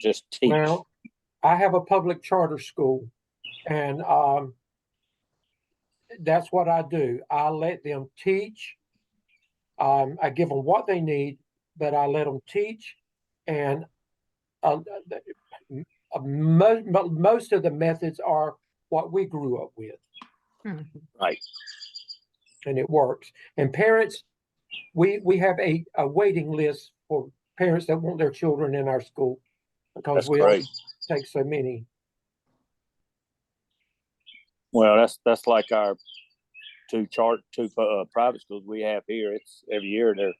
just teach? Well, I have a public charter school, and that's what I do. I let them teach. I give them what they need, but I let them teach, and uh, most of the methods are what we grew up with. Right. And it works. And parents, we have a waiting list for parents that want their children in our school because That's we great. take so many. Well, that's like our two private schools we have here. It's every year they're,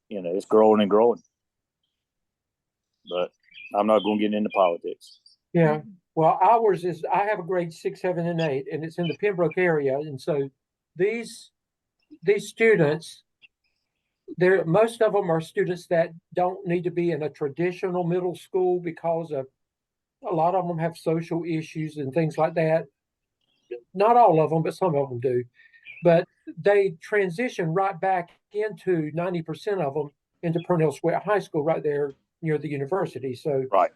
it's growing and growing. But I'm not going to get into politics. Yeah. Well, ours is, I have a grade 6, 7, and 8, and it's in the Pembroke area. And so these students, most of them are students that don't need to be in a traditional middle school because of a lot of them have social issues and things like that. Not all of them, but some of them do. But they transition right back into 90% of them into Purnell Sweat High School right there near the university. So, right.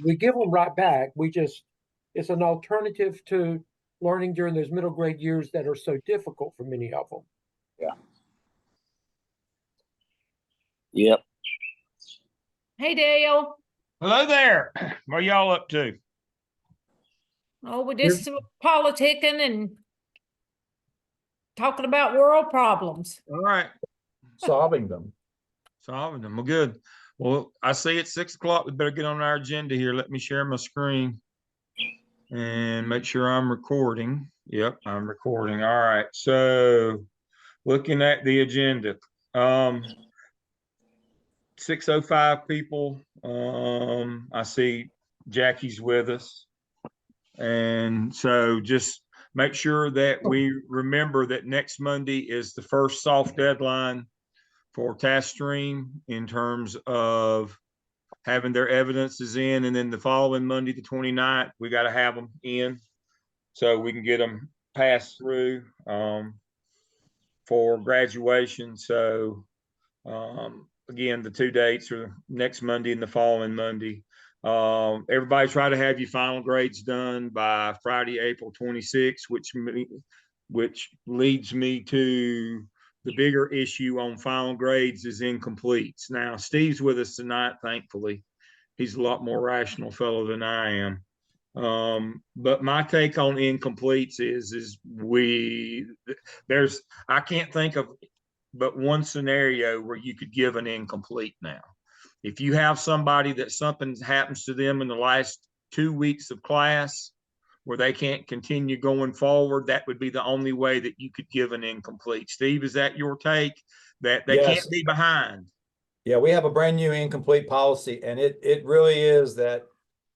We give them right back. It's an alternative to learning during those middle grade years that are so difficult for many of them. Yeah. Yep. Hey, Dale. Hello there. What are y'all up to? Oh, we're just politicking and talking about world problems. All right. Solving them. Well, good. Well, I see it's 6 o'clock. We better get on our agenda here. Let me share my screen and make sure I'm recording. Yep, I'm recording. All right. So looking at the agenda, 6:05 people. I see Jackie's with us. And so just make sure that we remember that next Monday is the first soft deadline for task stream in terms of having their evidences in. And then the following Monday, the 29th, we got to have them in so we can get them passed through for graduation. So again, the 2 dates are next Monday and the following Monday. Everybody try to have your final grades done by Friday, April 26th, which leads me to the bigger issue on final grades is incompletes. Now, Steve's with us tonight, thankfully. He's a lot more rational fellow than I am. But my take on incompletes is I can't think of but one scenario where you could give an incomplete now. If you have somebody that something happens to them in the last 2 weeks of class where they can't continue going forward, that would be the only way that you could give an incomplete. Steve, is that your take, that they can't be behind? Yeah, we have a brand new incomplete policy, and it really is that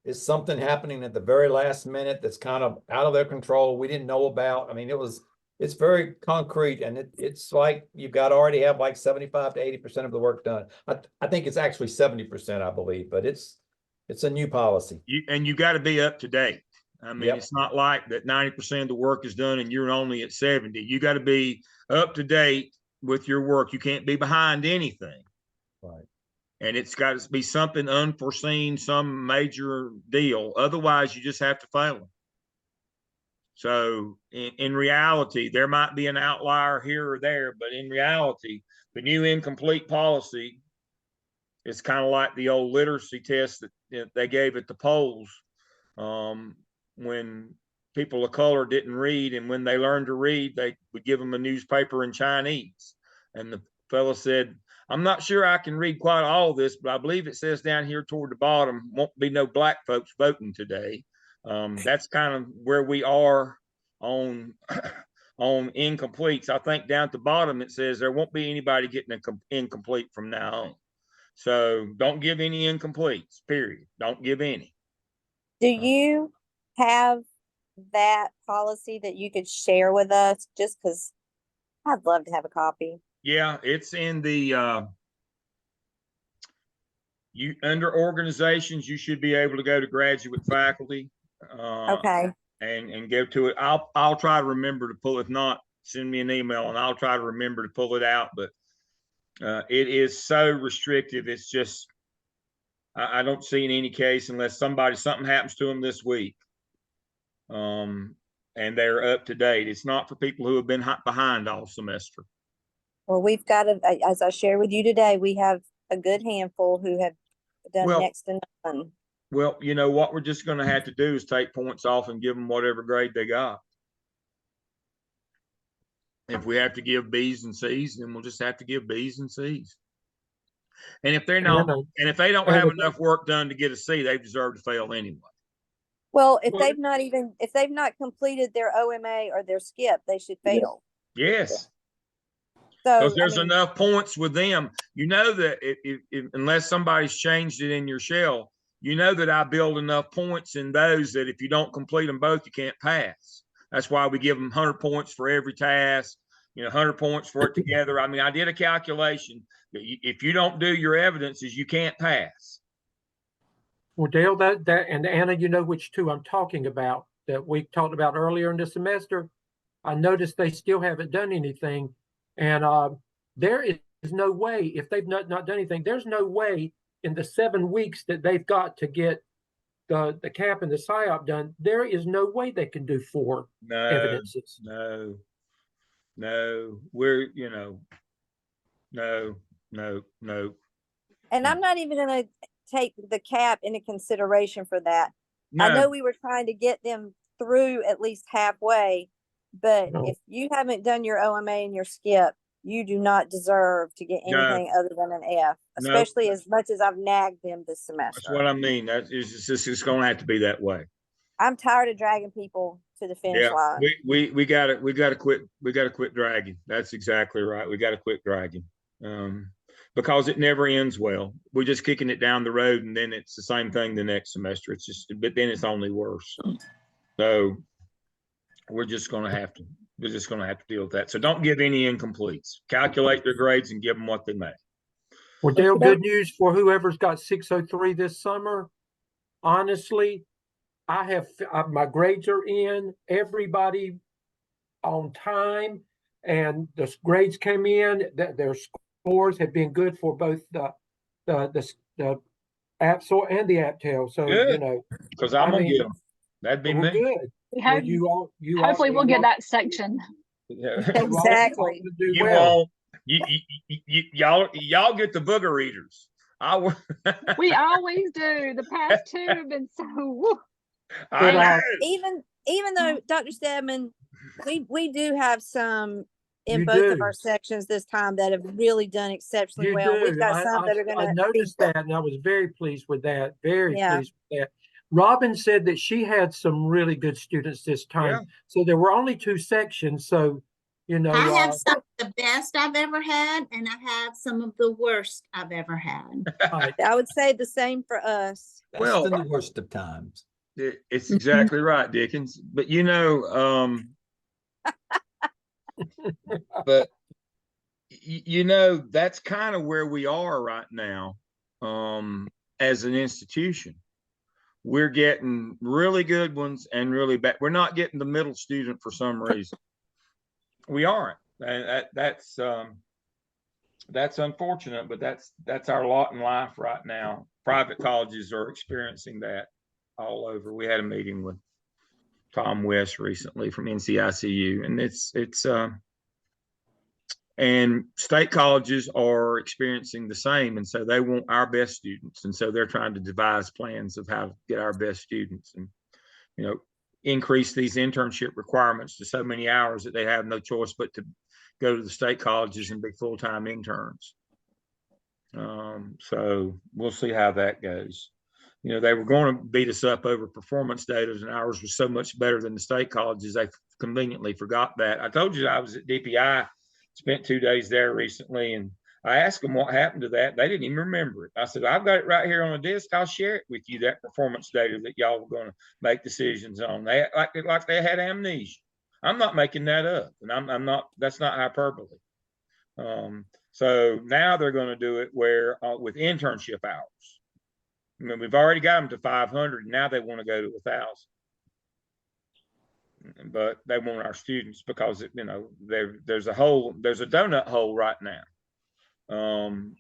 it's something happening at the very last minute that's kind of out of their control. We didn't know about. I mean, it's very concrete, and it's like you've got to already have like 75 to 80% of the work done. I think it's actually 70%, I believe, but it's a new policy. You got to be up to date. I mean, It's not like that 90% of the work is done and you're only at 70. You got to be up to date with your work. You can't be behind anything. Right. And it's got to be something unforeseen, some major deal. Otherwise, you just have to fail them. So in reality, there might be an outlier here or there, but in reality, the new incomplete policy is kind of like the old literacy test that they gave at the polls when people of color didn't read, and when they learned to read, they would give them a newspaper in Chinese. And the fellow said, I'm not sure I can read quite all of this, but I believe it says down here toward the bottom, won't be no black folks voting today. That's kind of where we are on incompletes. I think down at the bottom it says there won't be anybody getting an incomplete from now on. So don't give any incompletes, period. Don't give any. Do you have that policy that you could share with us? Just because I'd love to have a copy. Yeah, it's in the you under organizations. You should be able to go to graduate faculty. Okay. And go to it. I'll try to remember to pull. If not, send me an email and I'll try to remember to pull it out. But it is so restrictive. It's just I don't see in any case unless something happens to them this week. And they're up to date. It's not for people who have been behind all semester. Well, we've got as I shared with you today, we have a good handful who have done Well, next to none. Well, you know what we're just going to have to do is take points off and give them whatever grade they got. If we have to give B's and C's, then we'll just have to give B's and C's. And if they're not, and if they don't have enough work done to get a C, they deserve to fail anyway. Well, if they've not completed their OMA or their skip, they should fail. Yes. So Because there's enough points with them. You know that unless somebody's changed it in your shell, you know that I build enough points in those that if you don't complete them both, you can't pass. That's why we give them 100 points for every task, 100 points for it together. I mean, I did a calculation that if you don't do your evidences, you can't pass. Well, Dale, that and Anna, you know which two I'm talking about that we talked about earlier in the semester. I noticed they still haven't done anything, and there is no way, if they've not done anything, there's no way in the 7 weeks that they've got to get the CAP and the PSYOP done, there is no way they can do 4 evidences. No, we're, no. and I'm not even going to take the CAP into consideration for that. No. I know we were trying to get them through at least halfway, but if you haven't done your OMA and your skip, you do not deserve to get anything other than an F, especially as much as I've nagged them this semester. That's what I mean. It's going to have to be that way. I'm tired of dragging people to the finish line. We got to quit dragging. That's exactly right. We got to quit dragging. Because it never ends well. We're just kicking it down the road, and then it's the same thing the next semester. But then it's only worse. So we're just going to have to deal with that. So don't give any incompletes. Calculate their grades and give them what they make. Well, Dale, good news for whoever's got 603 this summer. Honestly, I have my grades are in. Everybody on time, and the grades came in. That their scores have been good for both the APSOR and the APTEL. So good. Because I'm gonna get them. That'd be me. Good. We hope, hopefully we'll get that section. Yeah. Exactly. You won't. Y'all get the booger readers. We always do. The past 2 have been so. Woo. I know. Even though Dr. Stedman, we do have some in You both do. of our sections this time that have really done exceptionally You well. do. We've got some that are going to. I noticed that, and I was very pleased with that. Very Yeah. pleased with that. Robin said that she had some really good students this time. Yeah. So there were only 2 sections. So, I have some of the best I've ever had, and I have some of the worst I've ever had. I would say the same for us. Well, in the worst of times. It's exactly right, Dickens. But but that's kind of where we are right now as an institution. We're getting really good ones and really bad. We're not getting the middle student for some reason. We aren't, and that's unfortunate, but that's our lot in life right now. Private colleges are experiencing that all over. We had a meeting with Tom West recently from NCICU, and and state colleges are experiencing the same, and so they want our best students, and so they're trying to devise plans of how to get our best students, and increase these internship requirements to so many hours that they have no choice but to go to the state colleges and be full-time interns. So we'll see how that goes. They were going to beat us up over performance data, and ours was so much better than the state colleges. They conveniently forgot that. I told you I was at DPI, spent 2 days there recently, and I asked them what happened to that. They didn't even remember it. I said, I've got it right here on a disk. I'll share it with you, that performance data that y'all were going to make decisions on. They like they had amnesia. I'm not making that up, and I'm not. That's not hyperbole. So now they're going to do it where with internship hours. I mean, we've already got them to 500, and now they want to go to 1,000. But they want our students because there's a donut hole right now.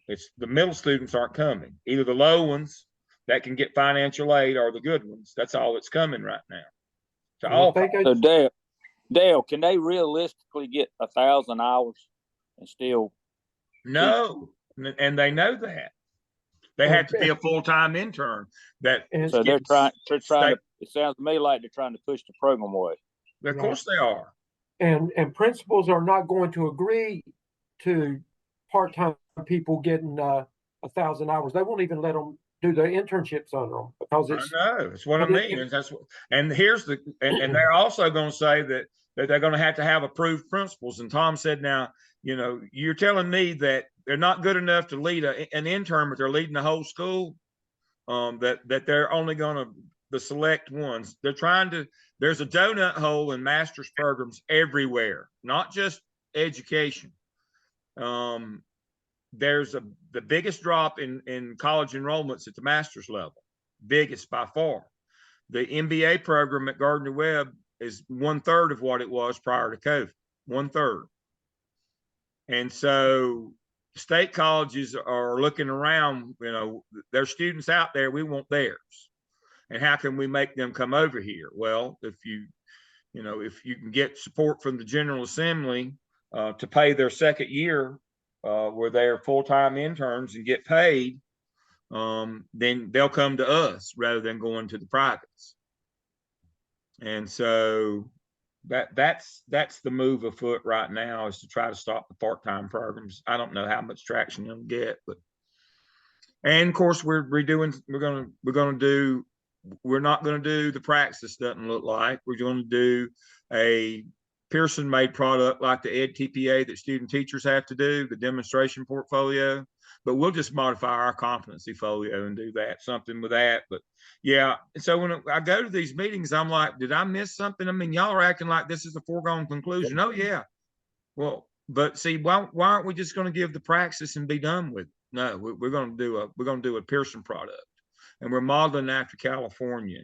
It's the middle students aren't coming. Either the low ones that can get financial aid are the good ones. That's all that's coming right now. To Well, all, thank you. So Dale, can they realistically get 1,000 hours and still? no, and they know that. They have to be a full-time intern. That So they're trying state- to. It sounds to me like they're trying to push the program away. Of course they are. And principals are not going to agree to part-time people getting 1,000 hours. They won't even let them do the internships on them because it's. I know. It's what I mean. And that's what. And here's the. And they're also going to say that they're going to have approved principals. And Tom said, now, you know, you're telling me that they're not good enough to lead an intern, but they're leading the whole school. That they're only going to the select ones. They're trying to. There's a donut hole in master's programs everywhere, not just education. There's the biggest drop in college enrollments at the master's level, biggest by far. The MBA program at Gardner Webb is 1/3 of what it was prior to COVID, 1/3. And so state colleges are looking around, you know, their students out there, we want theirs. And how can we make them come over here? Well, if you can get support from the General Assembly to pay their second year where they're full-time interns and get paid, then they'll come to us rather than going to the privates. And so that's the move afoot right now, is to try to stop the part-time programs. I don't know how much traction they'll get, but and of course we're not going to do the praxis, doesn't look like. We're going to do a Pearson made product like the EdTPA that student teachers have to do, the demonstration portfolio, but we'll just modify our competency folio and do that, something with that. But yeah, so when I go to these meetings, I'm like, did I miss something? I mean, y'all are acting like this is a foregone conclusion. Oh yeah. Well, but see, why aren't we just going to give the praxis and be done with it? No, we're going to do a Pearson product, and we're modeling after California.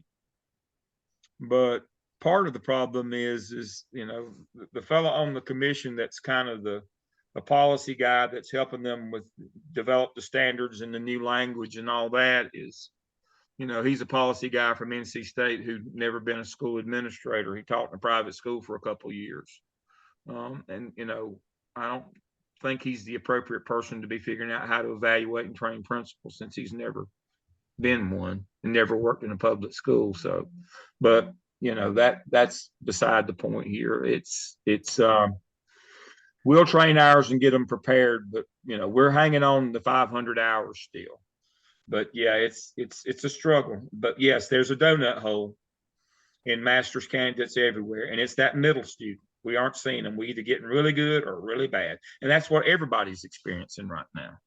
But part of the problem is, you know, the fellow on the commission that's kind of the policy guy that's helping them with develop the standards and the new language and all that is, you know, he's a policy guy from NC State who'd never been a school administrator. He taught in a private school for a couple of years. And, you know, I don't think he's the appropriate person to be figuring out how to evaluate and train principals, since he's never been one and never worked in a public school. So, but you know, that's beside the point here. It's we'll train ours and get them prepared, but you know, we're hanging on the 500 hours still. But yeah, it's a struggle. But yes, there's a donut hole in master's candidates everywhere, and it's that middle student. We aren't seeing them. We either getting really good or really bad, and that's what everybody's experiencing right now.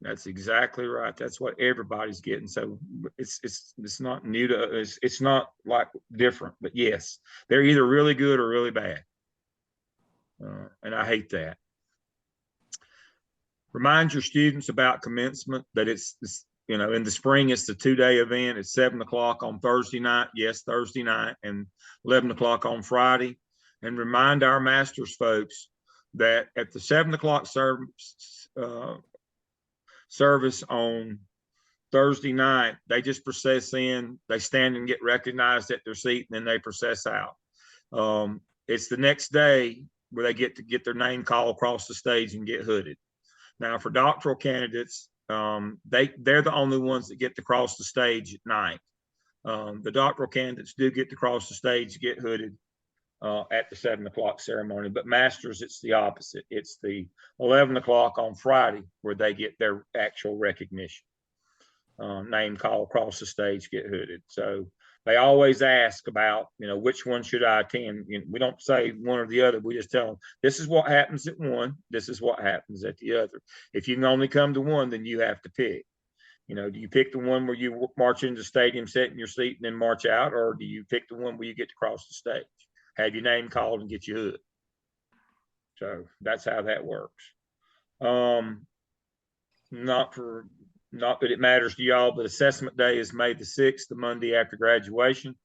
That's exactly right. That's what everybody's getting. So it's not new to us. It's not like different, but yes, they're either really good or really bad. And I hate that. Remind your students about commencement that it's you know, in the spring, it's the 2-day event. It's 7 o'clock on Thursday night. Yes, Thursday night, and 11 o'clock on Friday. And remind our masters folks that at the 7 o'clock service on Thursday night, they just process in, they stand and get recognized at their seat, and then they process out. It's the next day where they get to get their name called across the stage and get hooded. Now for doctoral candidates, they're the only ones that get to cross the stage at night. The doctoral candidates do get to cross the stage, get hooded at the 7 o'clock ceremony, but masters, it's the opposite. It's the 11 o'clock on Friday where they get their actual recognition. Name call across the stage, get hooded. So they always ask about, you know, which one should I attend? You know, we don't say one or the other. We just tell them, this is what happens at one. This is what happens at the other. If you can only come to one, then you have to pick. You know, do you pick the one where you march into the stadium, sit in your seat, and then march out? Or do you pick the one where you get to cross the stage, have your name called, and get your hood? So that's how that works. Not that it matters to y'all, but assessment day is May the 6th, the Monday after graduation.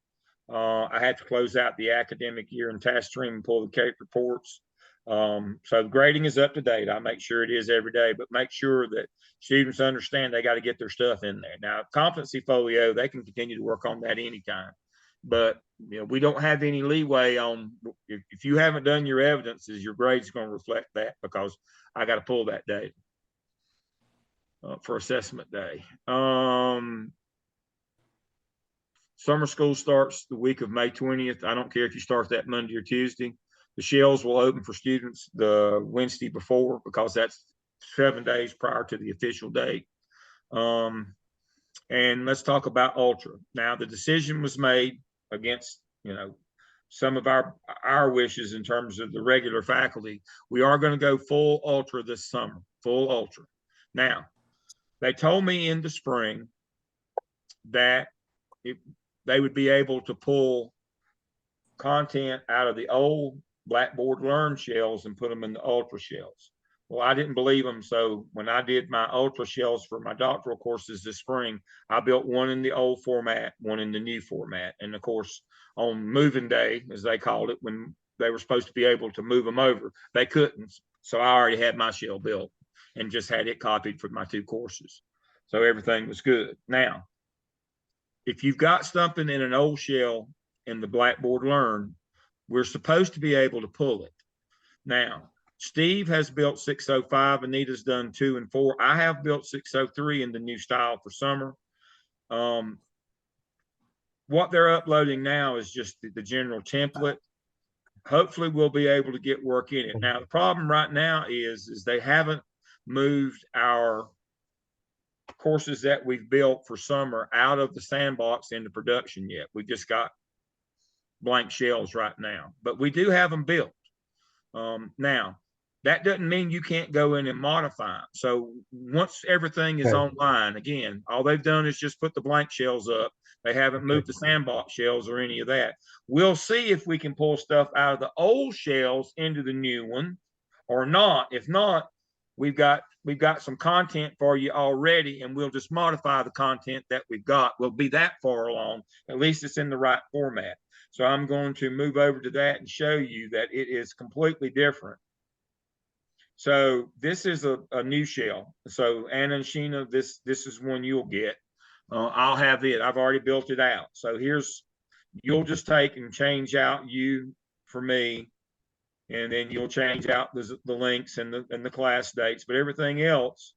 I had to close out the academic year in task stream and pull the CAPE reports. So grading is up to date. I make sure it is every day, but make sure that students understand they got to get their stuff in there. Now, competency folio, they can continue to work on that anytime, but we don't have any leeway on if you haven't done your evidences, your grade's going to reflect that because I got to pull that data for assessment day. Summer school starts the week of May 20th. I don't care if you start that Monday or Tuesday. The shells will open for students the Wednesday before because that's 7 days prior to the official date. And let's talk about Ultra. Now, the decision was made against, some of our wishes in terms of the regular faculty. We are going to go full Ultra this summer, full Ultra. Now, they told me in the spring that they would be able to pull content out of the old Blackboard Learn shells and put them in the Ultra shells. Well, I didn't believe them. So when I did my Ultra shells for my doctoral courses this spring, I built one in the old format, one in the new format. And of course, on moving day, as they called it, when they were supposed to be able to move them over, they couldn't. So I already had my shell built and just had it copied for my 2 courses. So everything was good. Now, if you've got something in an old shell in the Blackboard Learn, we're supposed to be able to pull it. Now, Steve has built 605. Anita's done 2 and 4. I have built 603 in the new style for summer. What they're uploading now is just the general template. Hopefully we'll be able to get work in it. Now, the problem right now is they haven't moved our courses that we've built for summer out of the sandbox into production yet. We've just got blank shells right now, but we do have them built. Now, that doesn't mean you can't go in and modify them. So once everything is online, again, all they've done is just put the blank shells up. They haven't moved the sandbox shells or any of that. We'll see if we can pull stuff out of the old shells into the new one or not. If not, we've got some content for you already, and we'll just modify the content that we've got. We'll be that far along. At least it's in the right format. So I'm going to move over to that and show you that it is completely different. So this is a new shell. So Anna and Sheena, this is one you'll get. I'll have it. I've already built it out. So you'll just take and change out you for me, and then you'll change out the links and the class dates, but everything else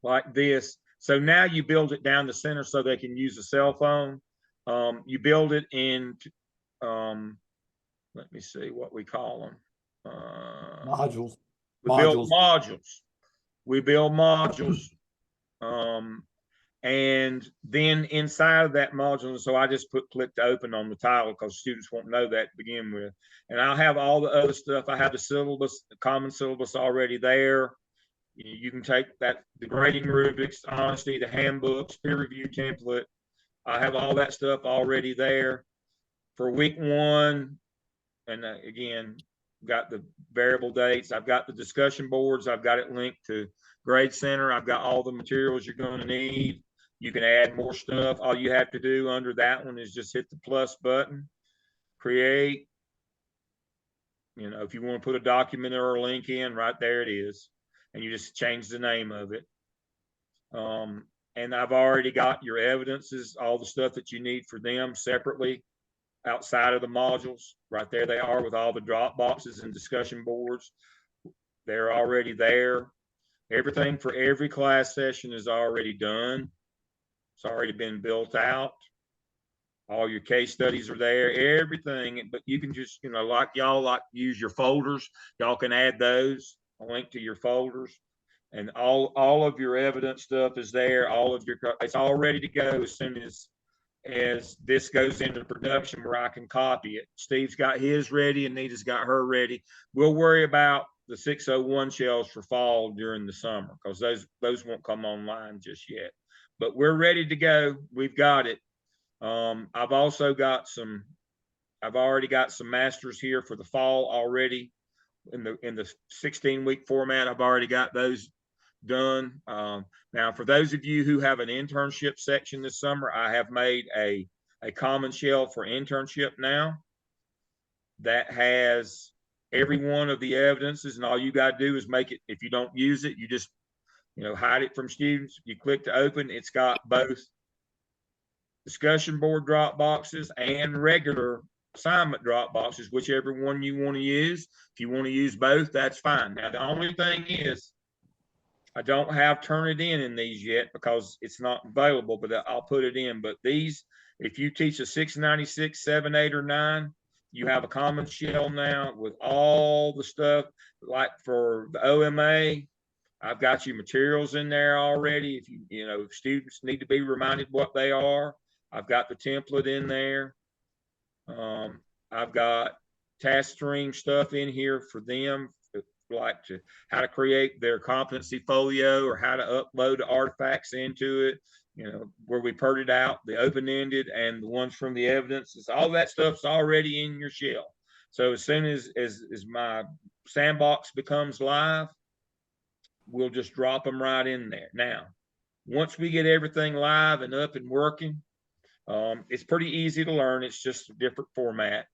like this. So now you build it down the center so they can use a cell phone. You build it in, let me see what we call them. Modules. Build modules. We build modules. And then inside of that module, so I just click to open on the title because students won't know that to begin with. And I'll have all the other stuff. I have the syllabus, the common syllabus already there. You can take that, the grading rubrics, honesty, the handbooks, peer review template. I have all that stuff already there for week 1. And again, got the variable dates. I've got the discussion boards. I've got it linked to Grade Center. I've got all the materials you're going to need. You can add more stuff. All you have to do under that one is just hit the plus button, create. If you want to put a document or a link in, right there it is. And you just change the name of it. And I've already got your evidences, all the stuff that you need for them separately outside of the modules. Right there they are with all the drop boxes and discussion boards. They're already there. Everything for every class session is already done. It's already been built out. All your case studies are there, everything. But you can just, like y'all like use your folders. Y'all can add those, a link to your folders. And all of your evidence stuff is there. It's all ready to go as soon as this goes into production where I can copy it. Steve's got his ready and Nita's got her ready. We'll worry about the 601 shells for fall during the summer because those won't come online just yet. But we're ready to go. We've got it. I've already got some masters here for the fall already in the 16-week format. I've already got those done. Now, for those of you who have an internship section this summer, I have made a common shell for internship now that has every one of the evidences, and all you got to do is make it, if you don't use it, you just, hide it from students. You click to open, it's got both discussion board drop boxes and regular assignment drop boxes, whichever one you want to use. If you want to use both, that's fine. Now, the only thing is, I don't have Turnitin in these yet because it's not available, but I'll put it in. But these, if you teach a 696, 7, 8, or 9, you have a common shell now with all the stuff. Like for the OMA, I've got you materials in there already. If if students need to be reminded what they are, I've got the template in there. I've got task string stuff in here for them, like how to create their competency folio or how to upload artifacts into it, where we printed out the open-ended and the ones from the evidence. It's all that stuff's already in your shell. So as soon as my sandbox becomes live, we'll just drop them right in there. Now, once we get everything live and up and working, it's pretty easy to learn. It's just a different format.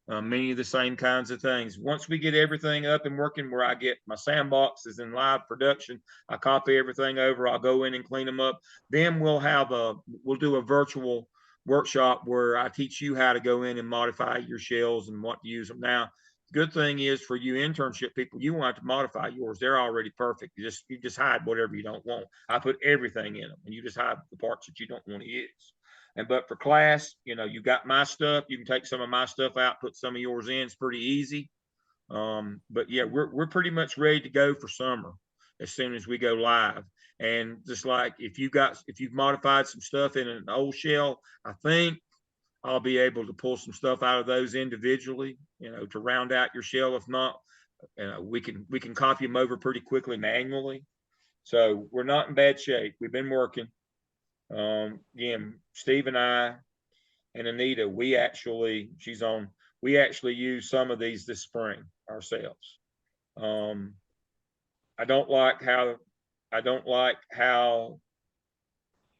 Many of the same kinds of things. Once we get everything up and working, where I get my sandboxes in live production, I copy everything over. I'll go in and clean them up. Then we'll do a virtual workshop where I teach you how to go in and modify your shells and what to use them. Now, the good thing is for you internship people, you won't have to modify yours. They're already perfect. You just hide whatever you don't want. I put everything in them, and you just hide the parts that you don't want to use. But for class, you got my stuff. You can take some of my stuff out, put some of yours in. It's pretty easy. But yeah, we're pretty much ready to go for summer as soon as we go live. And just like if you've modified some stuff in an old shell, I think I'll be able to pull some stuff out of those individually, to round out your shell. If not, we can copy them over pretty quickly manually. So we're not in bad shape. We've been working. Again, Steve and I and Anita, we actually use some of these this spring ourselves. I don't like how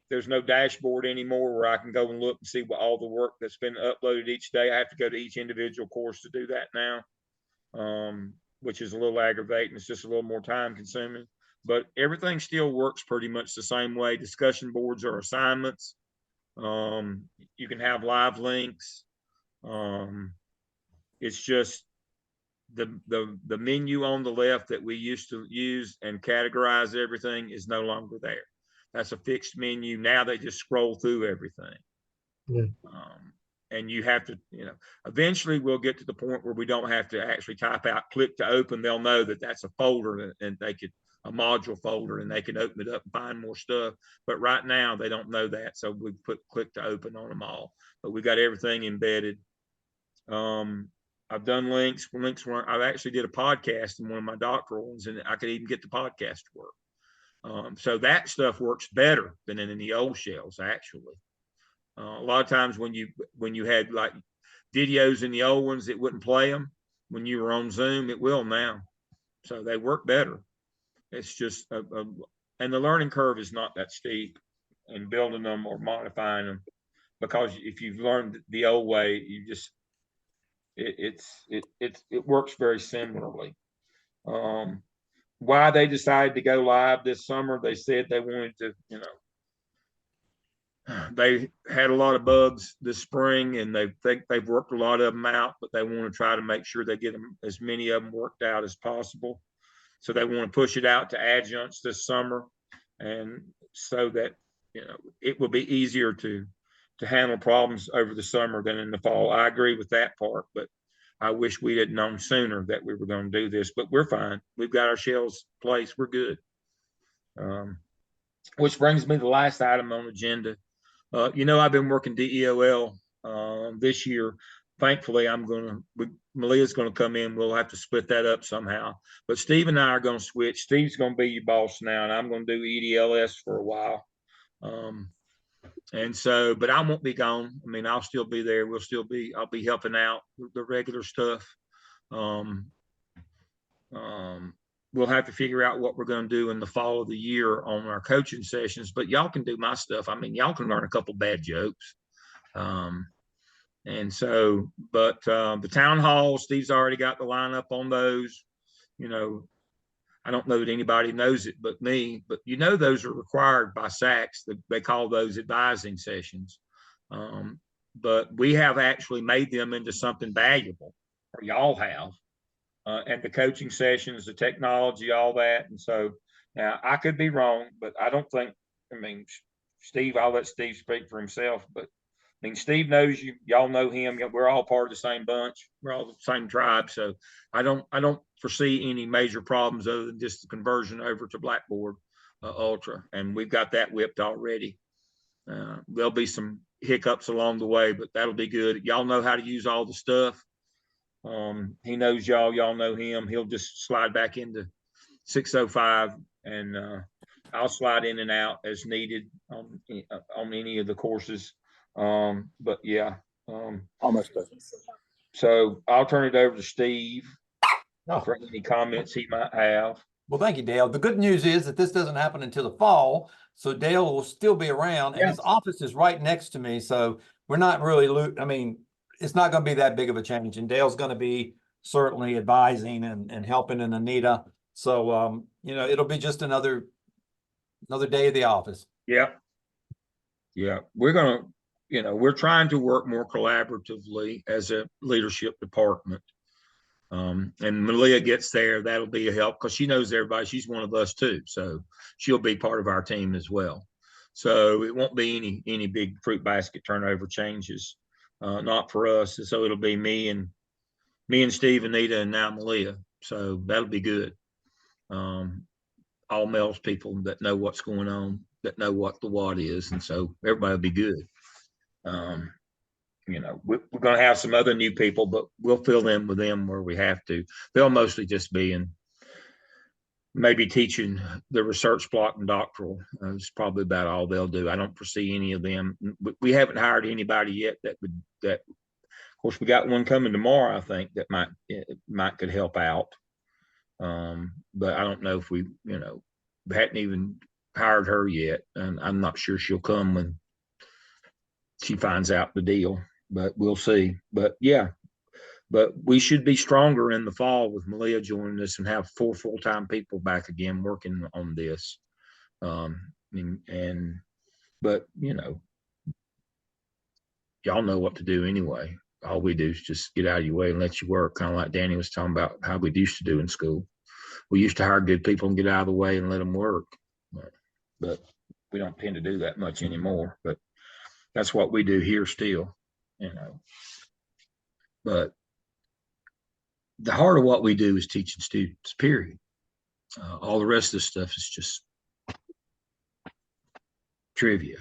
there's no dashboard anymore where I can go and look and see what all the work that's been uploaded each day. I have to go to each individual course to do that now, which is a little aggravating. It's just a little more time consuming. But everything still works pretty much the same way. Discussion boards are assignments. You can have live links. It's just the menu on the left that we used to use and categorize everything is no longer there. That's a fixed menu. Now they just scroll through everything. Yeah. And you have to, eventually we'll get to the point where we don't have to actually type out click to open. They'll know that that's a folder and a module folder, and they can open it up and find more stuff. But right now they don't know that. So we put click to open on them all, but we got everything embedded. I've done links. I actually did a podcast in one of my doctoral ones, and I could even get the podcast to work. So that stuff works better than in the old shells, actually. A lot of times when you had like videos in the old ones, it wouldn't play them. When you were on Zoom, it will now. So they work better. It's just, and the learning curve is not that steep in building them or modifying them, because if you've learned the old way, it works very similarly. Why they decided to go live this summer, they said they wanted to, they had a lot of bugs this spring, and they think they've worked a lot of them out, but they want to try to make sure they get them, as many of them worked out as possible. So they want to push it out to adjuncts this summer, and so that it will be easier to handle problems over the summer than in the fall. I agree with that part, but I wish we had known sooner that we were going to do this. But we're fine. We've got our shells placed. We're good. Which brings me to the last item on the agenda. I've been working DEOL this year. Thankfully, Malia's going to come in. We'll have to split that up somehow. But Steve and I are going to switch. Steve's going to be your boss now, and I'm going to do EDLS for a while. But I won't be gone. I mean, I'll still be there. I'll be helping out the regular stuff. We'll have to figure out what we're going to do in the fall of the year on our coaching sessions, but y'all can do my stuff. I mean, y'all can learn a couple bad jokes. And so, but the town hall, Steve's already got the lineup on those. You know, I don't know that anybody knows it but me, but you know, those are required by SACS. They call those advising sessions. But we have actually made them into something valuable, or y'all have. And the coaching sessions, the technology, all that. And so now I could be wrong, but I don't think, I mean, Steve, I'll let Steve speak for himself, but I mean, Steve knows you, y'all know him. We're all part of the same bunch. We're all the same tribe. So I don't foresee any major problems other than just the conversion over to Blackboard Ultra. And we've got that whipped already. There'll be some hiccups along the way, but that'll be good. Y'all know how to use all the stuff. He knows y'all know him. He'll just slide back into 605 and I'll slide in and out as needed on any of the courses. But yeah, Almost done. so I'll turn it over to Steve Oh. for any comments he might have. Well, thank you, Dale. The good news is that this doesn't happen until the fall, so Dale will still be around, and Yeah. his office is right next to me. So we're not really, I mean, it's not going to be that big of a change, and Dale's going to be certainly advising and helping in Anita. So, you know, it'll be just another day of the office. Yeah. Yeah. We're going to, you know, we're trying to work more collaboratively as a leadership department. And Malia gets there, that'll be a help because she knows everybody. She's one of us too. So she'll be part of our team as well. So it won't be any big fruit basket turnover changes, not for us. And so it'll be me and Steve, Anita, and now Malia. So that'll be good. All males people that know what's going on, that know what the what is. And so everybody will be good. You know, we're going to have some other new people, but we'll fill in with them where we have to. They'll mostly just be in maybe teaching the research block and doctoral. It's probably about all they'll do. I don't foresee any of them. We haven't hired anybody yet that of course, we got one coming tomorrow, I think, that could help out. But I don't know if we hadn't even hired her yet. And I'm not sure she'll come when she finds out the deal. But we'll see. But yeah, but we should be stronger in the fall with Malia joining us and have 4 full-time people back again working on this. But you know, y'all know what to do anyway. All we do is just get out of your way and let you work, kind of like Danny was talking about how we used to do in school. We used to hire good people and get out of the way and let them work. But we don't tend to do that much anymore. But that's what we do here still. You know, but the heart of what we do is teaching students, period. All the rest of the stuff is just trivia.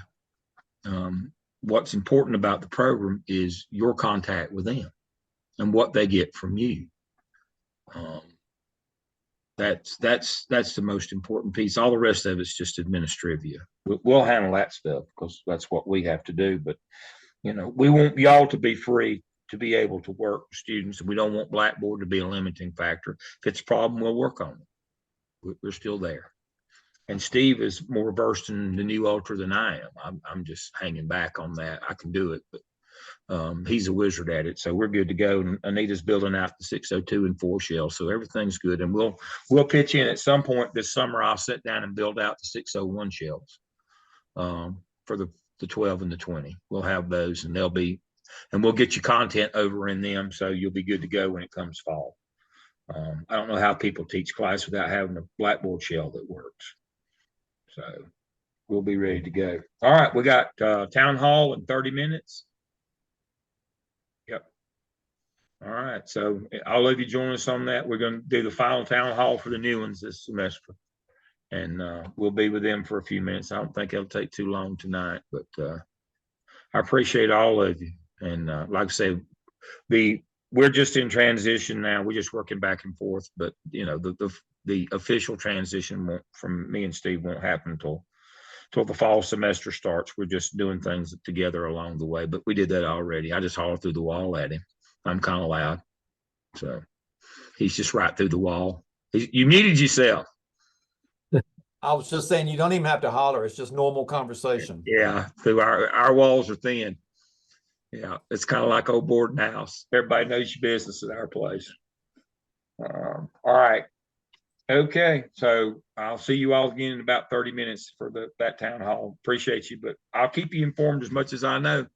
What's important about the program is your contact with them and what they get from you. That's the most important piece. All the rest of it's just administrivia. We'll handle that stuff because that's what we have to do. But you know, we want y'all to be free to be able to work with students, and we don't want Blackboard to be a limiting factor. If it's a problem, we'll work on it. We're still there. And Steve is more versed in the new Ultra than I am. I'm just hanging back on that. I can do it, but he's a wizard at it. So we're good to go. And Anita's building out the 602 and 4 shell. So everything's good. And we'll pitch in at some point this summer. I'll sit down and build out the 601 shells for the 12 and the 20. We'll have those and we'll get you content over in them. So you'll be good to go when it comes fall. I don't know how people teach class without having a Blackboard shell that works. So we'll be ready to go. All right. We got town hall in 30 minutes. Yep. All right. So all of you join us on that. We're going to do the final town hall for the new ones this semester. And we'll be with them for a few minutes. I don't think it'll take too long tonight, but I appreciate all of you. And like I say, we're just in transition now. We're just working back and forth, but you know, the official transition from me and Steve won't happen until the fall semester starts. We're just doing things together along the way, but we did that already. I just hollered through the wall at him. I'm kind of loud. So he's just right through the wall. You muted yourself. I was just saying, you don't even have to holler. It's just normal conversation. Yeah, through our walls are thin. Yeah, it's kind of like old boarding house. Everybody knows your business at our place. All right. Okay, so I'll see you all again in about 30 minutes for that town hall. Appreciate you, but I'll keep you informed as much as I know.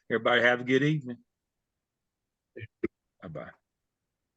Everybody have a good evening. Bye-bye.